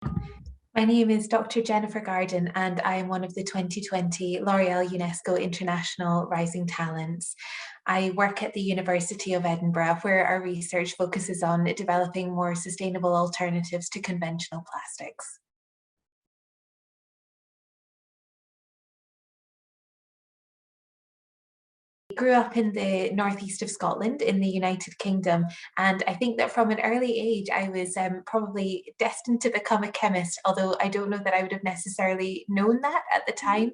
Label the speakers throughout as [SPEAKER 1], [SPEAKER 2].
[SPEAKER 1] My name is Dr. Jennifer Garden, and I am one of the 2020 L'Oreal UNESCO International Rising Talents. I work at the University of Edinburgh, where our research focuses on developing more sustainable alternatives to conventional plastics. Grew up in the northeast of Scotland in the United Kingdom, and I think that from an early age I was probably destined to become a chemist, although I don't know that I would have necessarily known that at the time.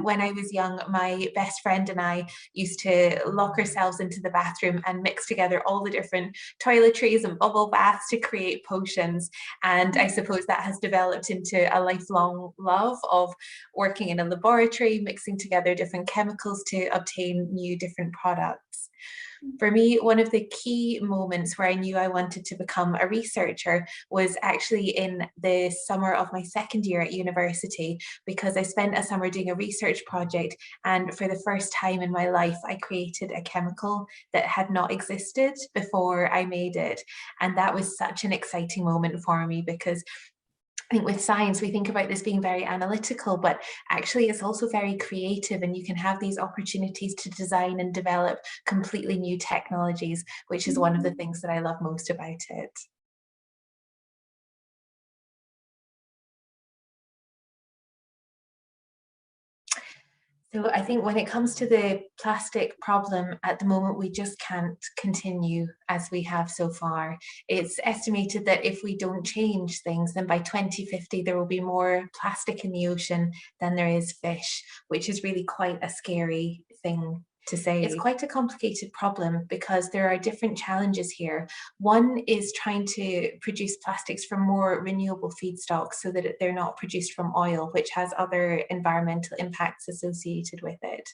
[SPEAKER 1] When I was young, my best friend and I used to lock ourselves into the bathroom and mix together all the different toiletries and bubble baths to create potions, and I suppose that has developed into a lifelong love of working in a laboratory, mixing together different chemicals to obtain new different products. For me, one of the key moments where I knew I wanted to become a researcher was actually in the summer of my second year at university, because I spent a summer doing a research project, and for the first time in my life I created a chemical that had not existed before I made it. And that was such an exciting moment for me, because I think with science, we think about this being very analytical, but actually it's also very creative, and you can have these opportunities to design and develop completely new technologies, which is one of the things that I love most about it. So I think when it comes to the plastic problem at the moment, we just can't continue as we have so far. It's estimated that if we don't change things, then by 2050 there will be more plastic in the ocean than there is fish, which is really quite a scary thing to say. It's quite a complicated problem because there are different challenges here. One is trying to produce plastics from more renewable feedstocks so that they're not produced from oil, which has other environmental impacts associated with it.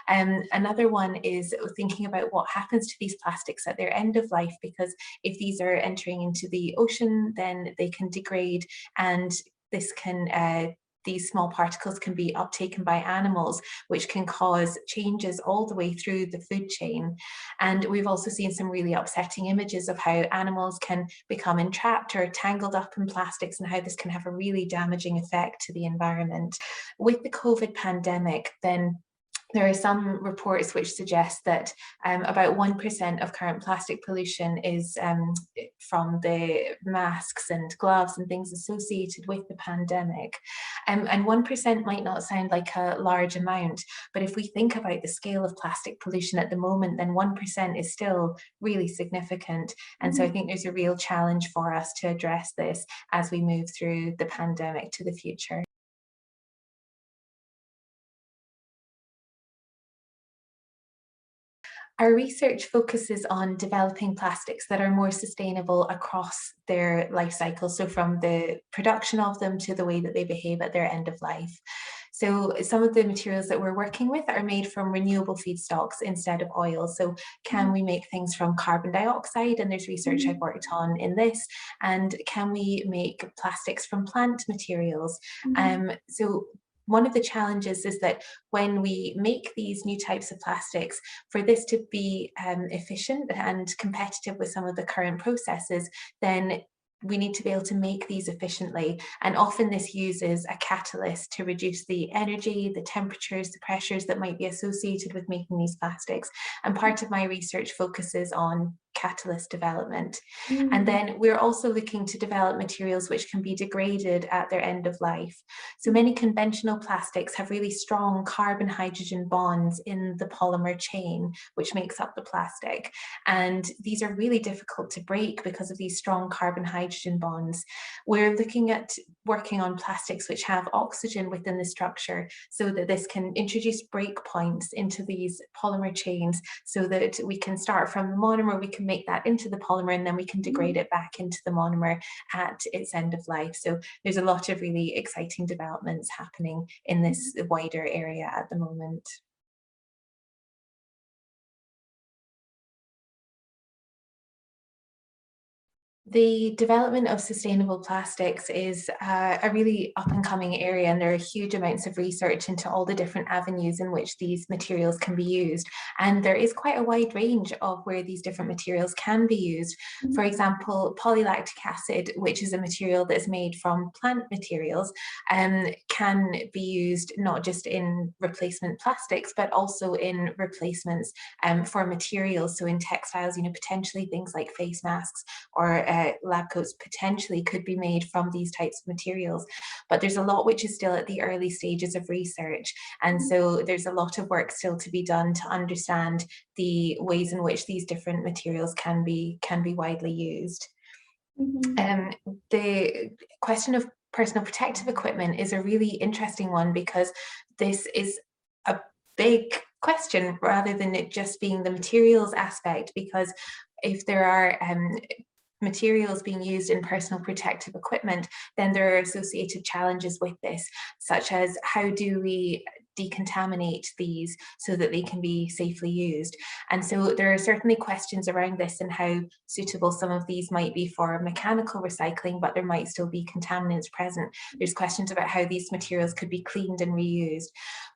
[SPEAKER 1] Another one is thinking about what happens to these plastics at their end of life, because if these are entering into the ocean, then they can degrade, and this can these small particles can be uptaken by animals, which can cause changes all the way through the food chain. And we've also seen some really upsetting images of how animals can become entrapped or tangled up in plastics, and how this can have a really damaging effect to the environment. With the COVID pandemic, then there are some reports which suggest that about 1% of current plastic pollution is from the masks and gloves and things associated with the pandemic. And 1% might not sound like a large amount, but if we think about the scale of plastic pollution at the moment, then 1% is still really significant. And so I think there's a real challenge for us to address this as we move through the pandemic to the future. Our research focuses on developing plastics that are more sustainable across their life cycle, so from the production of them to the way that they behave at their end of life. So some of the materials that we're working with are made from renewable feedstocks instead of oil. So can we make things from carbon dioxide? And there's research I've worked on in this. And can we make plastics from plant materials? So one of the challenges is that when we make these new types of plastics, for this to be efficient and competitive with some of the current processes, then we need to be able to make these efficiently. And often this uses a catalyst to reduce the energy, the temperatures, the pressures that might be associated with making these plastics. And part of my research focuses on catalyst development. And then we're also looking to develop materials which can be degraded at their end of life. So many conventional plastics have really strong carbon-hydrogen bonds in the polymer chain, which makes up the plastic. And these are really difficult to break because of these strong carbon-hydrogen bonds. We're looking at working on plastics which have oxygen within the structure, so that this can introduce breakpoints into these polymer chains, so that we can start from the monomer, we can make that into the polymer, and then we can degrade it back into the monomer at its end of life. So there's a lot of really exciting developments happening in this wider area at the moment. The development of sustainable plastics is a really up and coming area, and there are huge amounts of research into all the different avenues in which these materials can be used. And there is quite a wide range of where these different materials can be used. For example, polylactic acid, which is a material that's made from plant materials, can be used not just in replacement plastics, but also in replacements for materials. So in textiles, potentially things like face masks or lab coats potentially could be made from these types of materials. But there's a lot which is still at the early stages of research. And so there's a lot of work still to be done to understand the ways in which these different materials can be widely used. The question of personal protective equipment is a really interesting one, because this is a big question rather than it just being the materials aspect, because if there are materials being used in personal protective equipment, then there are associated challenges with this, such as how do we decontaminate these so that they can be safely used. And so there are certainly questions around this and how suitable some of these might be for mechanical recycling, but there might still be contaminants present. There's questions about how these materials could be cleaned and reused.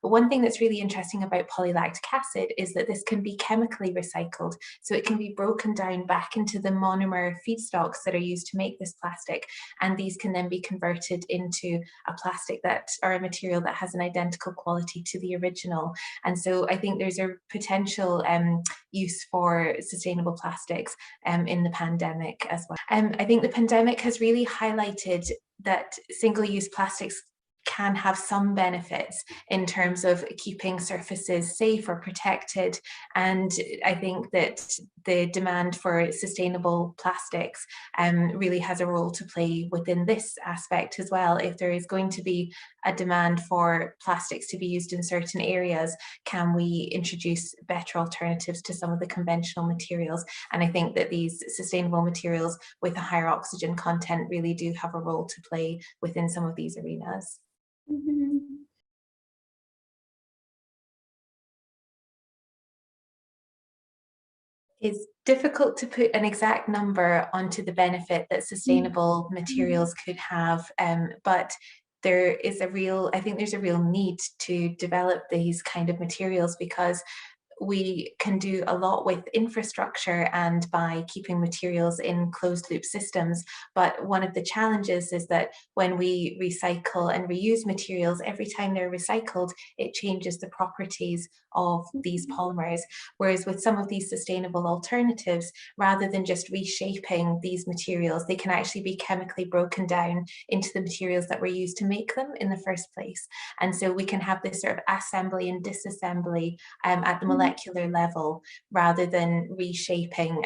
[SPEAKER 1] But one thing that's really interesting about polylactic acid is that this can be chemically recycled. So it can be broken down back into the monomer feedstocks that are used to make this plastic. And these can then be converted into a plastic or a material that has an identical quality to the original. And so I think there's a potential use for sustainable plastics in the pandemic as well. I think the pandemic has really highlighted that single-use plastics can have some benefits in terms of keeping surfaces safe or protected. And I think that the demand for sustainable plastics really has a role to play within this aspect as well. If there is going to be a demand for plastics to be used in certain areas, can we introduce better alternatives to some of the conventional materials? And I think that these sustainable materials with a higher oxygen content really do have a role to play within some of these arenas. It's difficult to put an exact number onto the benefit that sustainable materials could have, but I think there's a real need to develop these kind of materials, because we can do a lot with infrastructure and by keeping materials in closed loop systems. But one of the challenges is that when we recycle and reuse materials, every time they're recycled, it changes the properties of these polymers. Whereas with some of these sustainable alternatives, rather than just reshaping these materials, they can actually be chemically broken down into the materials that were used to make them in the first place. And so we can have this sort of assembly and disassembly at the molecular level, rather than reshaping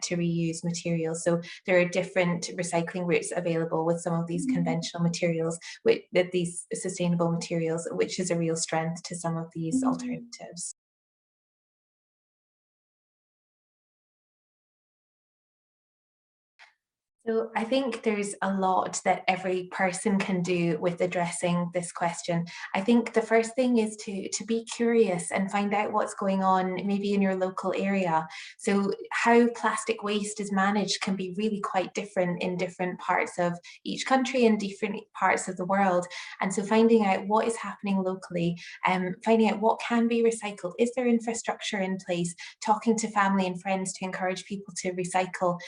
[SPEAKER 1] to reuse materials. So there are different recycling routes available with some of these conventional materials, with these sustainable materials, which is a real strength to some of these alternatives. So I think there's a lot that every person can do with addressing this question. I think the first thing is to be curious and find out what's going on maybe in your local area. So how plastic waste is managed can be really quite different in different parts of each country and different parts of the world. And so finding out what is happening locally, finding out what can be recycled, is there infrastructure in place, talking to family and friends to encourage people to recycle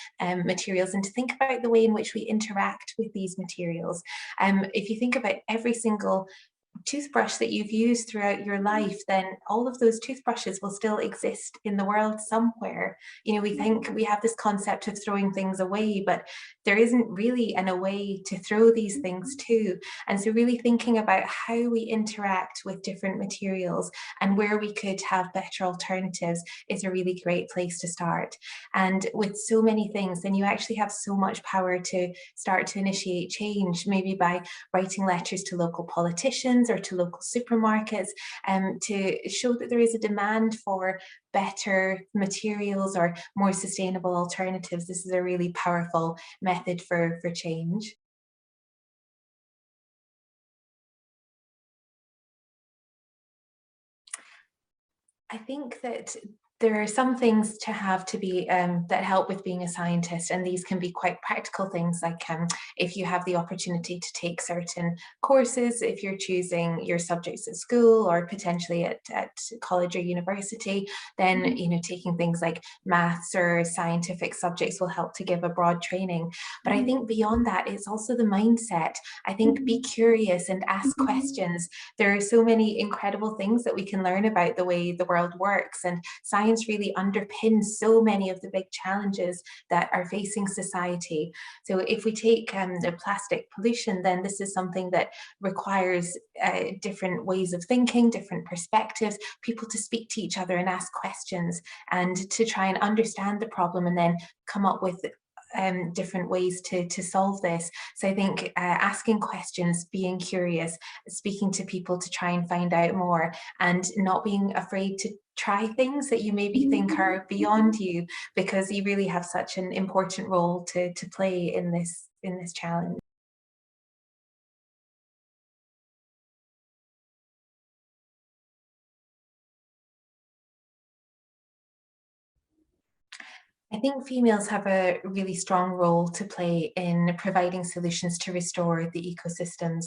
[SPEAKER 1] materials, and to think about the way in which we interact with these materials. If you think about every single toothbrush that you've used throughout your life, then all of those toothbrushes will still exist in the world somewhere. We think we have this concept of throwing things away, but there isn't really a way to throw these things to. And so really thinking about how we interact with different materials and where we could have better alternatives is a really great place to start. And with so many things, then you actually have so much power to start to initiate change, maybe by writing letters to local politicians or to local supermarkets, to show that there is a demand for better materials or more sustainable alternatives. This is a really powerful method for change. I think that There are some things to have to be that help with being a scientist, and these can be quite practical things, like if you have the opportunity to take certain courses, if you're choosing your subjects at school or potentially at college or university, then taking things like maths or scientific subjects will help to give a broad training. But I think beyond that, it's also the mindset. I think be curious and ask questions. There are so many incredible things that we can learn about the way the world works, and science really underpins so many of the big challenges that are facing society. So if we take the plastic pollution, then this is something that requires different ways of thinking, different perspectives, people to speak to each other and ask questions and to try and understand the problem and then come up with different ways to solve this. So I think asking questions, being curious, speaking to people to try and find out more, and not being afraid to try things that you maybe think are beyond you, because you really have such an important role to play in this challenge. I think females have a really strong role to play in providing solutions to restore the ecosystems.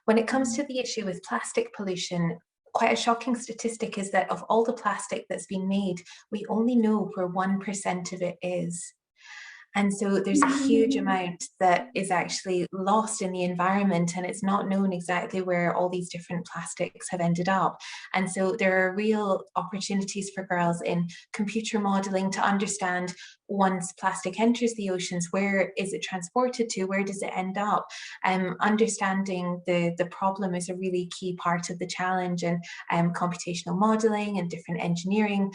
[SPEAKER 1] When it comes to the issue with plastic pollution, quite a shocking statistic is that of all the plastic that's been made, we only know where 1% of it is. And so there's a huge amount that is actually lost in the environment, and it's not known exactly where all these different plastics have ended up. And so there are real opportunities for girls in computer modeling to understand, once plastic enters the oceans, where is it transported to, where does it end up? Understanding the problem is a really key part of the challenge, and computational modeling and different engineering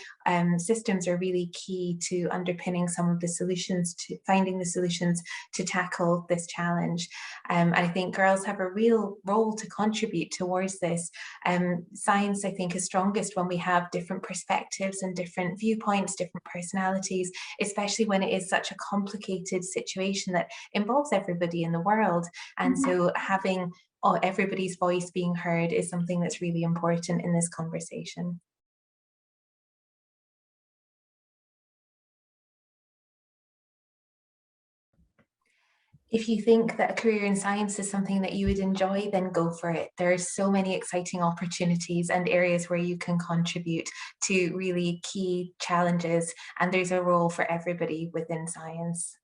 [SPEAKER 1] systems are really key to underpinning some of the solutions, to finding the solutions to tackle this challenge. I think girls have a real role to contribute towards this. Science, I think, is strongest when we have different perspectives and different viewpoints, different personalities, especially when it is such a complicated situation that involves everybody in the world. And so having everybody's voice being heard is something that's really important in this conversation. If you think that a career in science is something that you would enjoy, then go for it. There are so many exciting opportunities and areas where you can contribute to really key challenges, and there's a role for everybody within science.